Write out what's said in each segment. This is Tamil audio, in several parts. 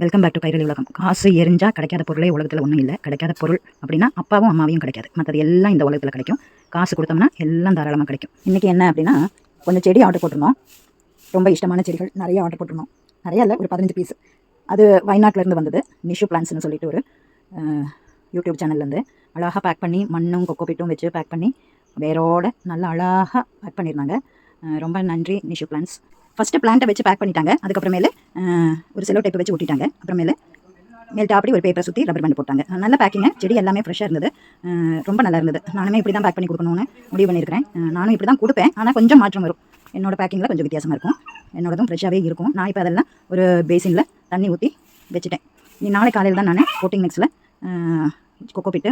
வெல்கம் பேக் டு கைரளி உலகம். காசு எரிஞ்சா கிடைக்காத பொருளே உலகத்தில் ஒன்றும் இல்லை. கிடைக்காத பொருள் அப்படின்னா அப்பாவும் அம்மாவையும் கிடைக்காது. மற்றது எல்லாம் இந்த உலகத்தில் கிடைக்கும். காசு கொடுத்தோம்னா எல்லாம் தாராளமாக கிடைக்கும். இன்றைக்கி என்ன அப்படின்னா, கொஞ்சம் செடி ஆர்டர் போட்டிருந்தோம். ரொம்ப இஷ்டமான செடிகள் நிறைய ஆர்டர் போட்டிருந்தோம். நிறைய இல்லை, ஒரு 15 பீஸ். அது வயநாட்டிலேருந்து வந்தது. நிஷு பிளான்ஸ்னு சொல்லிட்டு ஒரு யூடியூப் சேனல்லேருந்து அழகாக பேக் பண்ணி மண்ணும் கொக்கோபிட்டும் வச்சு பேக் பண்ணி வேரோட நல்லா அழகாக பேக் பண்ணியிருந்தாங்க. ரொம்ப நன்றி நிஷு பிளான்ஸ். ஃபஸ்ட்டு பிளான்ட்டை வச்சு பேக் பண்ணிட்டாங்க. அதுக்கப்புறமேலே ஒரு செலோ டேப்பை வச்சு ஒட்டிட்டாங்க. அப்புறமேலே மேல்ட்டா அப்படி ஒரு பேப்பரை சுற்றி ரப்பர் பேண்ட் போட்டாங்க. நல்ல பேக்கிங்க. செடி எல்லாமே ஃப்ரெஷ்ஷாக இருந்தது. ரொம்ப நல்லா இருந்தது. நானுமே இப்படி தான் பேக் பண்ணி கொடுக்கணும்னு முடிவு பண்ணியிருக்கிறேன். நானும் இப்படி தான் கொடுப்பேன். ஆனால் கொஞ்சம் மாற்றம் வரும். என்னோடய பேக்கிங்கில் கொஞ்சம் வித்தியாசமாக இருக்கும். என்னோடதும் ஃப்ரெஷ்ஷாகவே இருக்கும். நான் இப்போ அதெல்லாம் ஒரு பேசினில் தண்ணி ஊற்றி வச்சுட்டேன். நாளை காலையில் தான் நான் போட்டிங் மிக்ஸில் கொக்கோபிட்டு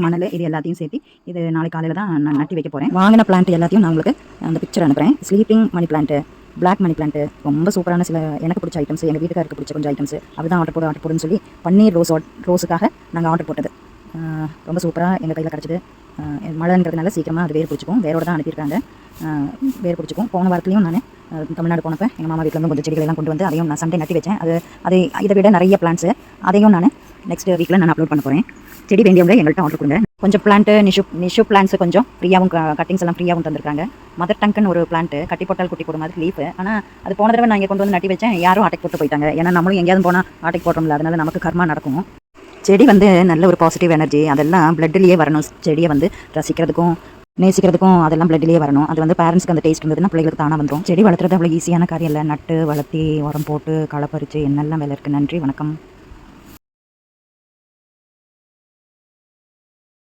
மணல் இது எல்லாத்தையும் சேர்த்து இது நாளை காலையில் தான் நான் நட்டி வைக்க போகிறேன். வாங்கின பிளான்ட் எல்லாத்தையும் நான் உங்களுக்கு அந்த பிக்சர் அனுப்புகிறேன். Sleeping money plant, black money plant, ரொம்ப சூப்பரான சில எனக்கு பிடிச்ச ஐட்டம்ஸ், எங்கள் வீட்டுக்காருக்கு பிடிச்ச கொஞ்சம் ஐட்டம்ஸ் அதுதான் ஆர்டர் போடுன்னு சொல்லி பன்னீர் ரோஸுக்காக நாங்கள் ஆர்டர் போட்டது. ரொம்ப சூப்பராக எங்கள் கையில் கிடச்சிது. மழைன்றதுனால சீக்கிரமாக அது வேர் பிடிச்சிக்கும். வேரோடு தான் அனுப்பியிருக்காங்க. வேர் பிடிச்சிக்கும். போன வாரத்துலையும் நான் தமிழ்நாடு போனப்போ எங்கள் மாமா வீட்டிலேருந்து கொஞ்சம் செடிகளெல்லாம் கொண்டு வந்து அதையும் நான் சண்டே நட்டி வச்சேன். இதை விட நிறைய பிளான்ஸு அதையும் நான் நெக்ஸ்ட் வீக்கில் நான் அப்லோட் பண்ண போகிறேன். செடி வேண்டியவங்க எங்கள்கிட்ட ஆர்டர் கொடுங்க. கொஞ்சம் பிளான்ட்டு நிஷு பிளான்ஸு கொஞ்சம் ஃப்ரீயாகவும் கட்டிங்ஸ் எல்லாம் ஃப்ரீயாகவும் தந்திருக்காங்க. மதர் டங்க்னு ஒரு பிளான்ட்டு கட்டி போட்டால் குட்டி போடும் மாதிரி லீஃபு. ஆனால் அது போன தடவை நான் இங்கே கொண்டு வந்து நட்டி வச்சேன். யாரும் ஆட்டைக்கு போட்டு போயிட்டாங்க. ஏன்னா நம்மளும் எங்கேயாவது போனால் ஆட்டைக்கு போடுறோம்ல, அதனால நமக்கு கர்மா நடக்கும். செடி நல்ல ஒரு பாசிட்டிவ் எனர்ஜி, அதெல்லாம் பிளட்லேயே வரணும். செடியை ரசிக்கிறதுக்கும் நேசிக்கிறதுக்கும் அதெல்லாம் பிளட்லேயே வரணும். அது பேரண்ட்ஸ்க்கு அந்த டேஸ்ட் இருந்ததுன்னா பிள்ளைகளுக்கு தானாக வந்துடும். செடி வளர்த்துறது அவ்வளோ ஈஸியான காரியம் இல்லை. நட்டு வளர்த்தி உரம் போட்டு களை பறித்து என்னெல்லாம் வேலை இருக்குது. நன்றி, வணக்கம்.